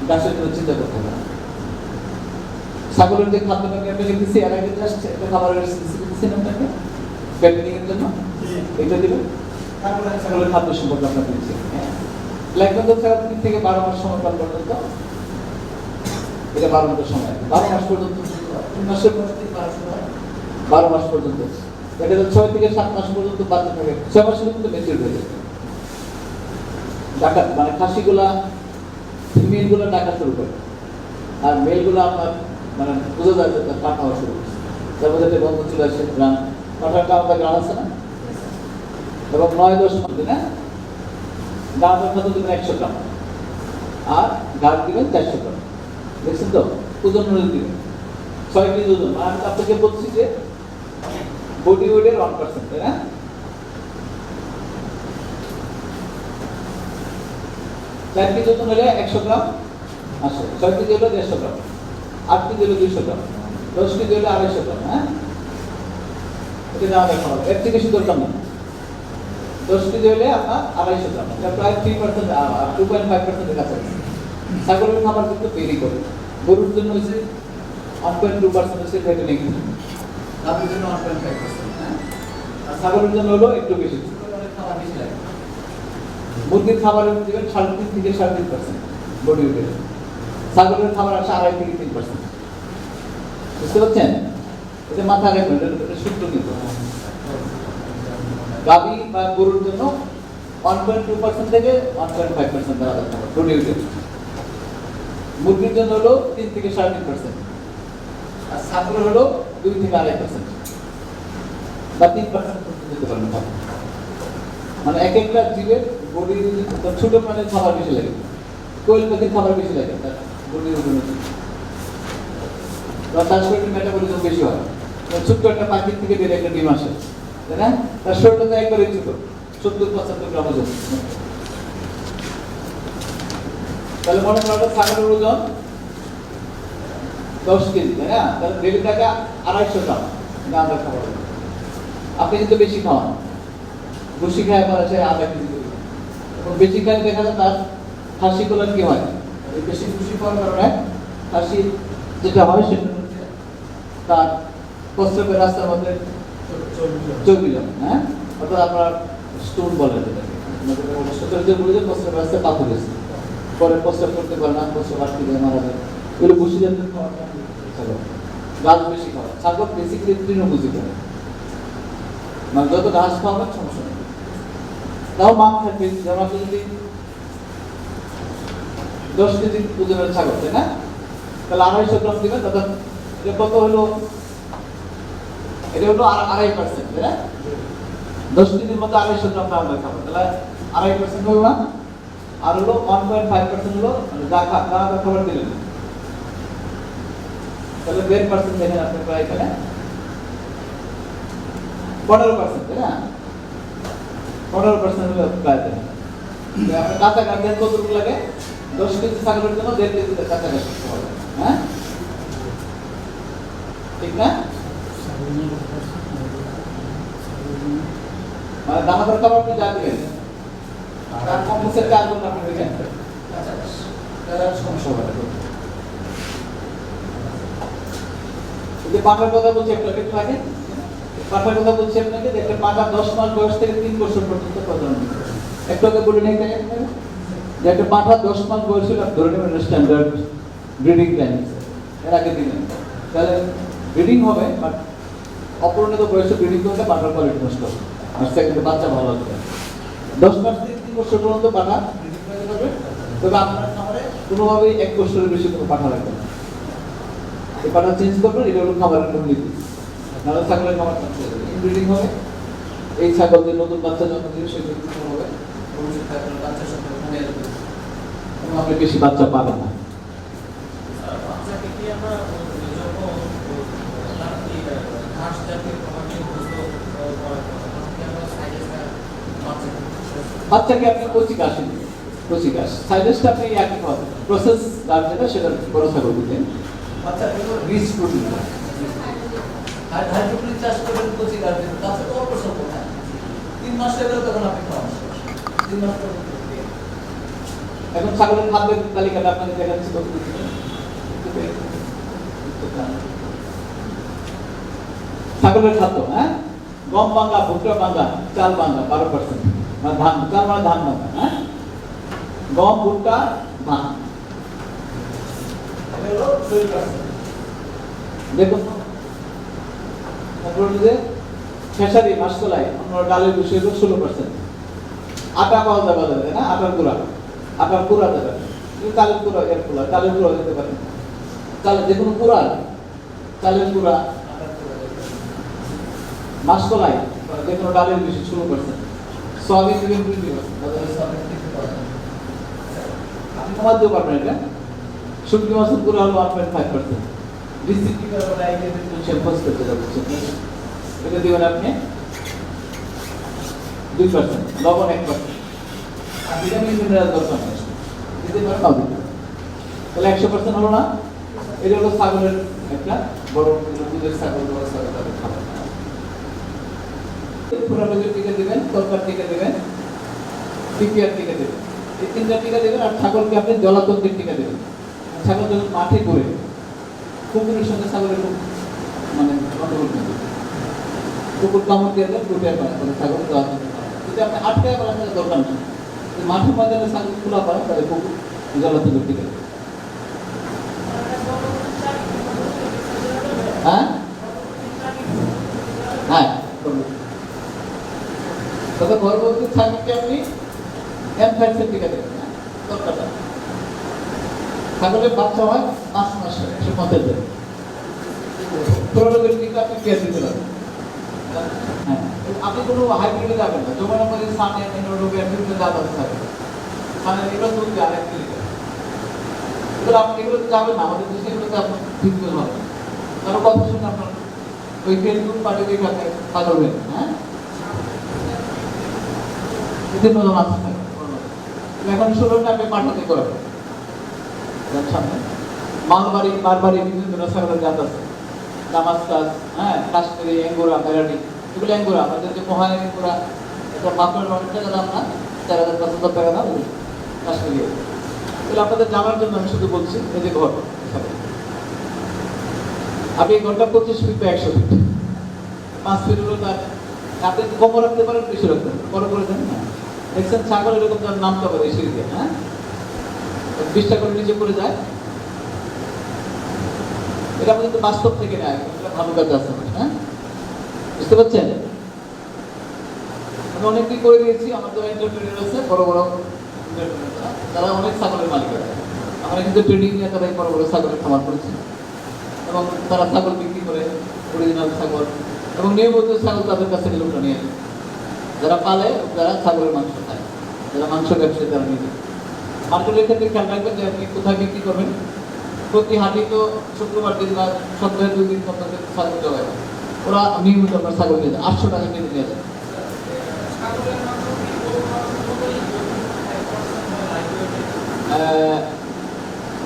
ঘাসের কোনো চিন্তা করতে হবে না। ছাগলের যে খাদ্যটা আমি লিখেছি এর আগে জাস্ট একটা খাবারের রেসিপি দিচ্ছেন আপনাকে ফ্যাটেনিং এর জন্য, এটা দিবেন। তারপরে ছাগলের খাদ্য সম্পর্কে আপনাকে দিচ্ছি। লাগবে তো 3 থেকে 12 মাস সময় পর্যন্ত, এটা 12 মাস সময়, 12 মাস পর্যন্ত, 3 মাসের পর থেকে 12 মাস পর্যন্ত, এটা 6 থেকে 7 মাস পর্যন্ত বাচ্চা থাকে, 6 মাসের মধ্যে ম্যাচিউর হয়ে যায়। ডাকা মানে খাসিগুলা ফিমেলগুলো ডাকা শুরু করে, আর মেলগুলো আপনার মানে বোঝা যায় যে তার পাঠা হওয়া শুরু করছে, তারপরে একটা গন্ধ চলে আসে, গ্রাম পাঠাটা আমাদের গ্রাম আছে না, এবং 9-10 মাস না গাঁটের খাদ্য দিবেন 100 গ্রাম, আর গাছ দিবেন 400 গ্রাম। দেখছেন তো ওজন অনুযায়ী দিবেন 6 কেজি ওজন। আমি আপনাকে বলছি যে বডি ওয়েটের 1%, তাই না? 4 কেজি ওজন হলে 100 গ্রাম আসে, 6 কেজি হলে 150 গ্রাম, 8 কেজি হলে 200 গ্রাম, 10 কেজি হলে 250 গ্রাম। হ্যাঁ, এটা আমাদের খাবার, এর থেকে বেশি দরকার নেই। 10 কেজি হলে আপনার 250 গ্রাম, এটা প্রায় 3%, 2.5% কাছাকাছি। ছাগলের খাবার কিন্তু বেরি করে, গরুর জন্য হচ্ছে 1.2% হচ্ছে ফ্যাটেনিং, তাদের জন্য 1.5%। হ্যাঁ, আর ছাগলের জন্য হলো একটু বেশি, খাবার বেশি লাগে। মুরগির খাবারের দিবেন 3.5 থেকে 3.5% বডি ওয়েট, ছাগলের খাবার আসে 2.5 থেকে 3%। বুঝতে পারছেন? এটা মাথায় রাখবেন, এটা সূত্র কিন্তু গাভী বা গরুর জন্য 1.2% থেকে 1.5% দেওয়া দরকার বডি ওয়েট। মুরগির জন্য হলো 3 থেকে 3.5%, আর ছাগলের হলো 2 থেকে 2.5% বা 3% দিতে পারেন। মানে এক একটা জীবের বডি, ছোট প্রাণীর খাবার বেশি লাগে, কোয়েল পাখির খাবার বেশি লাগে তার বডির ওজন, চাষ করতে মেটাবলিজম বেশি হয়। ছোট্ট একটা পাখির থেকে বেড়ে একটা ডিম আসে, তাই না? তার শরীরটা তো একবারে ছোট, 70-75 গ্রাম ওজন। তাহলে মনে করেন ছাগলের ওজন 10 কেজি, তাই না? তাহলে ডেলি টাকা 250 গ্রাম আমরা খাবার। আপনি কিন্তু বেশি খাওয়ান, ভুসি খায় পরে সে 1/2 কেজি করে, এবং বেশি খায় দেখা যায় তার হাসি গুলার কি হয়, বেশি ভুসি খাওয়ার কারণে হাসি যেটা হয় সেটা তার প্রস্রাবের রাস্তার মধ্যে চর্বি জমে। হ্যাঁ, অর্থাৎ আপনার স্টোন বলে যেটাকে, সচরাচর বলে যে প্রস্রাবের রাস্তায় পাথর হয়েছে, পরে প্রস্রাব করতে পারে না, প্রস্রাব আটকে যায়, মারা যায়। এগুলো ভুসি জাতীয় খাওয়ার গাছ বেশি খাওয়া, ছাগল বেসিক্যালি তৃণভোজী করে, মানে যত ঘাস খাওয়াবেন সমস্যা নেই, তাও মাপ থাকবে। যেমন আপনি যদি 10 কেজি ওজনের ছাগল, তাই না? তাহলে 250 গ্রাম দিবেন, তাহলে এটা কত হলো? এটা হলো 2.5%, তাই না? 10 কেজির মধ্যে 250 গ্রাম আমরা খাবো, তাহলে 2.5% হলো না? আর হলো 1.5% হলো যা খাবার দিলেন, তাহলে 1.5% দেখেন আপনি প্রায় এখানে 15%, তাই না? 15% হলে প্রায় দেন। আপনার কাছাকাছি কতটুকু লাগে? 10 কেজি ছাগলের জন্য 1.5 কেজি কাছাকাছি। হ্যাঁ, ঠিক না? মানে দানাদার খাবার আপনি যা দিবেন তার কমপক্ষে 4 গুণ আপনি দিবেন, সমস্যা হবে। যে পাঠার কথা বলছি আপনাকে, পাঠার কথা বলছি আপনাকে, যে একটা পাঠা 10 মাস বয়স থেকে 3 বছর পর্যন্ত প্রজনন করে। একটু আগে বলে নেই তাই যে একটা পাঠা 10 মাস বয়স হলে ধরে নেবেন স্ট্যান্ডার্ড ব্রিডিং টাইম, এর আগে দিবেন, তাহলে ব্রিডিং হবে, বাট অপরিণত বয়সে ব্রিডিং করলে পাঠার কোয়ালিটি নষ্ট হবে, আর সেকেন্ডে বাচ্চা ভালো হবে। 10 মাস থেকে 3 বছর পর্যন্ত পাঠা ব্রিডিং করতে পারবে, তবে আপনার খাবারে কোনোভাবেই 1 বছরের বেশি কোনো পাঠা রাখবে না। এই পাঠা চেঞ্জ করবেন, এটা হলো খাবারের মূলনীতি। নাহলে ছাগলের খাবার ইনব্রিডিং হবে, এই ছাগলদের নতুন বাচ্চা জন্ম দিলে সেগুলো হবে, ভবিষ্যতে আপনার বাচ্চার সংখ্যা কমে যাবে এবং আপনি বেশি বাচ্চা পাবেন না। বাচ্চাকে আপনি কচি ঘাস দিন, কচি ঘাস সাইলেসটা আপনি একই খাওয়াবেন, প্রসেস ঘাস যেটা সেটা বড় ছাগল দিতেন, বাচ্চাকে রিচ প্রোটিন আর হাইড্রোক্লোরিক চাষ করবেন, কচি ঘাস দিন, তাতে তো অল্প স্বল্প খায়, 3 মাস হয়ে গেলে তখন আপনি খাওয়ান, 3 মাস পর এখন ছাগলের খাদ্যের তালিকাটা আপনাকে দেখাচ্ছি। ছাগলের খাদ্য, হ্যাঁ, গম বাঙ্গা, ভুট্টা বাঙ্গা, চাল বাঙ্গা 12%, মানে ধান, চাল মানে ধান বাঙ্গা, হ্যাঁ, গম, ভুট্টা, ধান, দেখুন। তারপর যে খেসারি, মাসকলাই, আমরা ডালের বিষয় 16%। আটা পাওয়া যাবে বাজারে, না, আটার গুঁড়া, আটার গুঁড়া দেবে, চালের গুঁড়া, এর গুঁড়া, চালের গুঁড়া দিতে পারেন, চালের যে কোনো গুঁড়া, চালের গুঁড়া, মাসকলাই, যে কোনো ডালের বিষয় 16%, সয়াবিন দিবেন 20%, আপনি কমাতেও পারবেন এটা। শুটকি মাছের গুঁড়া হলো 1.5%, ডিসিপি কার্বন হাইড্রোজেন ফসফেট যেটা বলছেন, এটা দিবেন আপনি 2%, লবণ 1%, আর ভিটামিন মিনারেল দরকার নেই, দিতে পারেন নাও দিতে, তাহলে 100% হলো না। এটা হলো ছাগলের একটা বড় দুধের ছাগল, বড় ছাগল তাদের খাবার। পুরানোদের টিকা দিবেন, তরকার টিকা দিবেন, পিপিআর টিকা দিবেন, এই 3টা টিকা দিবেন। আর ছাগলকে আপনি জলাতন্ত্রের টিকা দিবেন। ছাগল যখন মাঠে ঘুরে, কুকুরের সঙ্গে ছাগলের খুব মানে গন্ডগোল থাকে, কুকুর কামড় দিয়ে দেন, দুটিয়া পায়, ছাগল জলাতন্ত্র পায়। যদি আপনি আটকায় পারেন তাহলে দরকার নেই। মাঠে ময়দানে ছাগল খোলা পায়, তাহলে কুকুর জলাতন্ত্রের টিকা দেবে। হ্যাঁ, হ্যাঁ, তবে গর্ভবতী ছাগলকে আপনি এমফ্যাক্সের টিকা দেবেন, দরকারটা। ছাগলের বাচ্চা হয় 5 মাসে 150 দিন, প্রোলগের টিকা আপনি কে দিতে পারেন। হ্যাঁ, আপনি কোনো হাইব্রিডে যাবেন না, যেমন আমাদের সামনে এনোরোবিয়ার বিভিন্ন জাত আছে ছাগল, মানে এগুলো চলবে আরেক টিকা, এগুলো আপনি এগুলোতে যাবেন না, আমাদের দেশে এগুলোতে আপনার ঠিক হবে। কারো কথা শুনে আপনার ওই ফেসবুক পাঠিয়ে থাকে পাগল হয়ে, হ্যাঁ, বিভিন্ন জন আছে থাকে। এখন শুনুন আপনি পাঠাতে করবেন সামনে মালবাড়ি, বারবাড়ি, বিভিন্ন ছাগলের জাত আছে, দামাস্কাস, হ্যাঁ, কাশ্মীরি, এঙ্গোরা, মেরাডি, এগুলো এঙ্গোরা, আমাদের যে মহান এঙ্গোরা, এটা মাপের অনেক টাকা দাম না, 4,000-5,000 টাকা দাম, কাশ্মীরি। এগুলো আপনাদের জানার জন্য আমি শুধু বলছি। এই যে ঘর, আপনি এই ঘরটা 25 ফিট বা 100 ফিট, 5 ফিট হলো তার, আপনি কম রাখতে পারেন, বেশি রাখতে পারেন, বড় করে দেন না। দেখছেন ছাগল এরকম তার নামতে পারে সিঁড়িতে, হ্যাঁ, 20টা করে নিচে পড়ে যায়। এটা কিন্তু বাস্তব থেকে নেয়, এটা ভালো কাজ আছে, হ্যাঁ, বুঝতে পারছেন। আমি অনেকদিন করে দিয়েছি, আমার তো এন্টারপ্রেনার আছে, বড় বড় তারা অনেক ছাগলের মালিক আছে। আমরা কিন্তু ট্রেনিং নিয়ে তারা বড় বড় ছাগলের খামার করেছি, এবং তারা ছাগল বিক্রি করে, অরিজিনাল ছাগল, এবং নিয়মিত ছাগল তাদের কাছে লোকটা নিয়ে আসে, যারা পালে, যারা ছাগলের মাংস খায়, যারা মাংস ব্যবসায়ী, তারা নিয়ে যায়। মার্কেটের ক্ষেত্রে খেয়াল রাখবেন যে আপনি কোথায় বিক্রি করবেন। প্রতি হাটে তো শুক্রবার দিন বা সপ্তাহে 2 দিন ছাগল জবাই হয়, ওরা নিয়মিত আপনার ছাগল নিয়ে যায়, 800 টাকা কেজি নিয়ে যায়।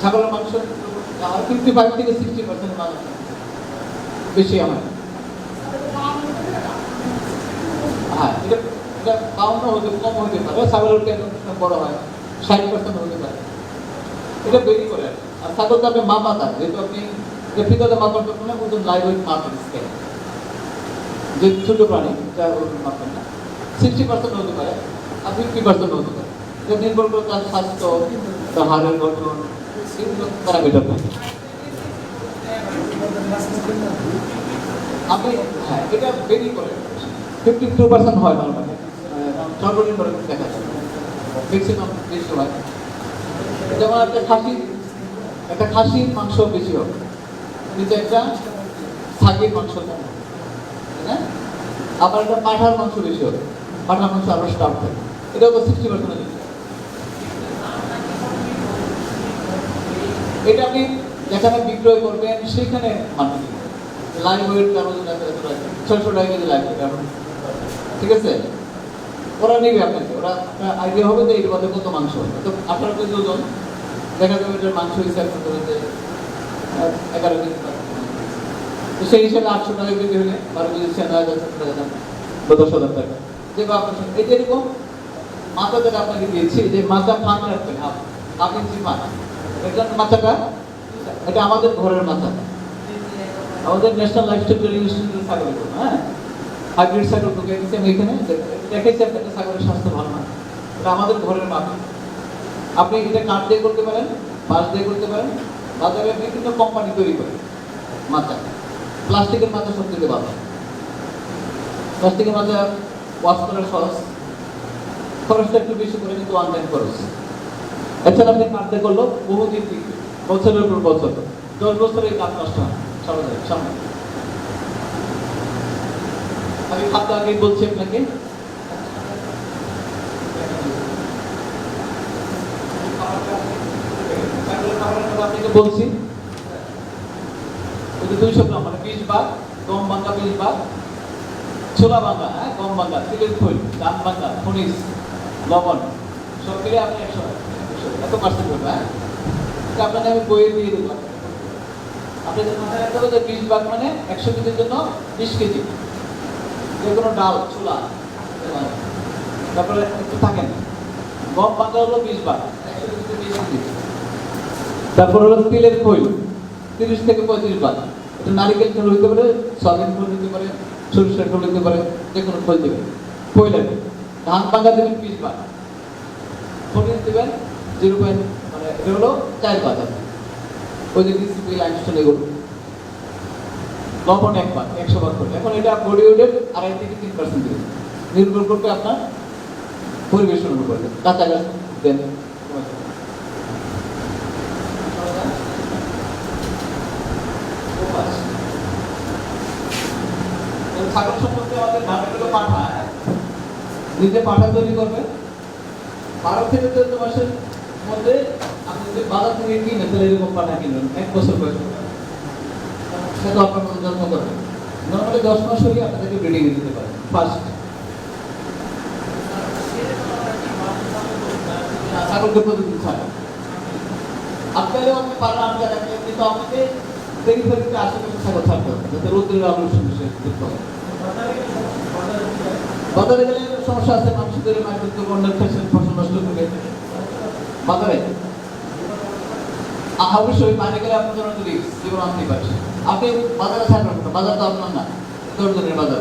ছাগলের মাংস 55 থেকে 60% মাংস বেশি হয়। হ্যাঁ, এটা পাউন্ড হতে কম হতে পারে, ছাগলের কেন বড় হয় 60% হতে পারে, এটা বেরি করে। আর ছাগল তো আপনি মাপা থাকে, যেহেতু আপনি ফিতাতে মাপার করবেন না, ওজন লাইভ ওয়েট মাপেন স্কেল, যে ছোট প্রাণী এটা ওজন মাপেন না, 60% হতে পারে আর 50% হতে পারে। এটা নির্ভর করে তার স্বাস্থ্য, তার হাড়ের গঠন, বিভিন্ন প্যারামিটার থাকে। আপনি, হ্যাঁ, এটা বেরি করে 52% হয় নর্মালি, সর্বনিম্ন দেখা যায়, ম্যাক্সিমাম বেশি হয়। যেমন একটা খাসির মাংস বেশি হবে, কিন্তু একটা ছাগির মাংস কম হবে, হ্যাঁ, আবার একটা পাঁঠার মাংস বেশি হবে, পাঁঠার মাংস আরো স্টাফ থাকে, এটা হলো 60% বেশি। এটা আপনি যেখানে বিক্রয় করবেন সেখানে মানুষ লাইভ ওয়েট কারো 600 টাকা কেজি লাইভ ওয়েট, ঠিক আছে, ওরা নেবে আপনাকে, ওরা আইডিয়া হবে যে এর মধ্যে কত মাংস হবে। তো আপনার কেজি ওজন দেখা যাবে এটার মাংস হিসাব করতে হবে 11 কেজি, তো সেই হিসাবে 800 টাকা কেজি হলে 12 কেজি 9,000 টাকা দাম, 10,000 টাকা, যে আপনার এটা এরকম মাথা যেটা আপনাকে দিয়েছি, যে মাথা ফাঁক রাখবেন, হাফ ইঞ্চি ফাঁক। দেখলেন মাথাটা, এটা আমাদের ঘরের মাথা, আমাদের ন্যাশনাল লাইফস্টাইল ট্রেনিং ইনস্টিটিউটের ছাগল, হ্যাঁ, হাইব্রিড ছাগল ঢুকে গেছে আমি এখানে দেখেছি। আপনাদের ছাগলের স্বাস্থ্য ভালো না, এটা আমাদের ঘরের মাথা। আপনি এটা কাঠ দিয়ে করতে পারেন, বাঁশ দিয়ে করতে পারেন, বাজারে বিভিন্ন কোম্পানি তৈরি করে মাথা। প্লাস্টিকের মাথা সবথেকে ভালো, প্লাস্টিকের মাথা ওয়াশ করার সহজ, খরচটা একটু বেশি করে, কিন্তু ওয়ান টাইম খরচ। এছাড়া আপনি কাঠ দিয়ে করলো বহুদিন টিকবে, বছরের পর বছর, 10 বছর এই কাঠ নষ্ট হয় সামনে। আমি খাদ্য আগেই বলছি আপনাকে, আপনাকে বলছি 200 গ্রাম, মানে 20 ভাগ গম ভাঙা, 20 ভাগ ছোলা ভাঙা, হ্যাঁ, গম ভাঙা, তিলের খৈল, ধান ভাঙা, খনিজ, লবণ, সব মিলে আপনি 100 এত পার্সেন্ট করবেন। হ্যাঁ, এটা আপনাকে আমি বইয়ে দিয়ে দেবো। আপনি মাথায় রাখতে হবে যে 20 ভাগ মানে 100 কেজির জন্য 20 কেজি যে কোনো ডাল, ছোলা, তারপরে একটু থাকেন। গম ভাঙা হলো 20 ভাগ, 100 কেজিতে 20 কেজি। তারপর হলো তিলের খৈল, 30 থেকে 35 ভাগ। এটা নারিকেল খোল হইতে পারে, সয়াবিন খোল হইতে পারে, সরিষার খোল হইতে পারে, যে কোনো খোল দেবেন। খৈল আছে, ধান ভাঙা দেবেন 20 ভাগ, খনিজ দেবেন 0 পয়েন্ট, মানে এটা হলো 4 ভাগ। ওই যে ডিসিপি লাইমস্টোন এগুলো, লবণ 1 ভাগ, 100 ভাগ করে। এখন এটা বডি ওয়েটের 2.5 থেকে 3% দেবেন, নির্ভর করবে আপনার পরিবেশনের উপর। কাঁচা গাছ দেন, ছাগল সম্পর্কে আমাদের ধারণা পাঠা, নিজে পাঠা তৈরি করবে। 12 থেকে 14 মাসের মধ্যে আপনি যদি বাজার থেকে কিনেন, তাহলে এরকম পাঠা কিনবেন 1 বছর বয়স, সেটা আপনার মতো যত্ন করবেন। নর্মালি 10 মাস হলে আপনাদেরকে ব্রিডিং দিতে পারেন ফার্স্ট। ছাগলকে প্রতিদিন ছাড়া আপনারও আপনি পারেন, আপনি রাখেন, কিন্তু আপনাকে পেরিফেরিতে আশেপাশে ছাগল ছাড়তে হবে, যাতে রোদ্রের আলোর সঙ্গে সে যুক্ত হয়। বাজারে গেলে সমস্যা আছে, মানুষদের মাইক্রোত বন্যার ফসল নষ্ট করে বাজারে। অবশ্যই বাইরে গেলে আপনার জন্য তো রিস্ক, জীবন আনতে পারছে। আপনি বাজারে ছাড়বেন না, বাজার তো আপনার না, দর্জনের বাজার।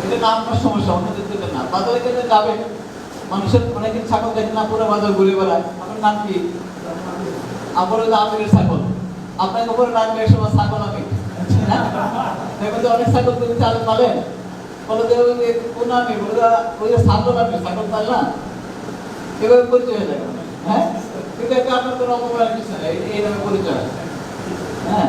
এটা না আপনার সমস্যা, অন্যদের জন্য না। বাজারে গেলে যাবেন, মানুষের অনেকদিন ছাগল দেখেন না, পুরো বাজার ঘুরে বেড়ায়। আপনার নাম কি? আমার হলো আমিরের ছাগল। আপনাকে উপরে রাখবে এক সময় ছাগল আমি, দেখবেন যে অনেক ছাগল তুমি চালু পালেন, বলে যে কোন আমি বলে ওই যে ছাগল আমি, ছাগল পাল না, এভাবে পরিচয় হয়ে যাবে। হ্যাঁ, কিন্তু এটা আপনার কোনো অপমান কিছু না, এই নামে পরিচয়। হ্যাঁ,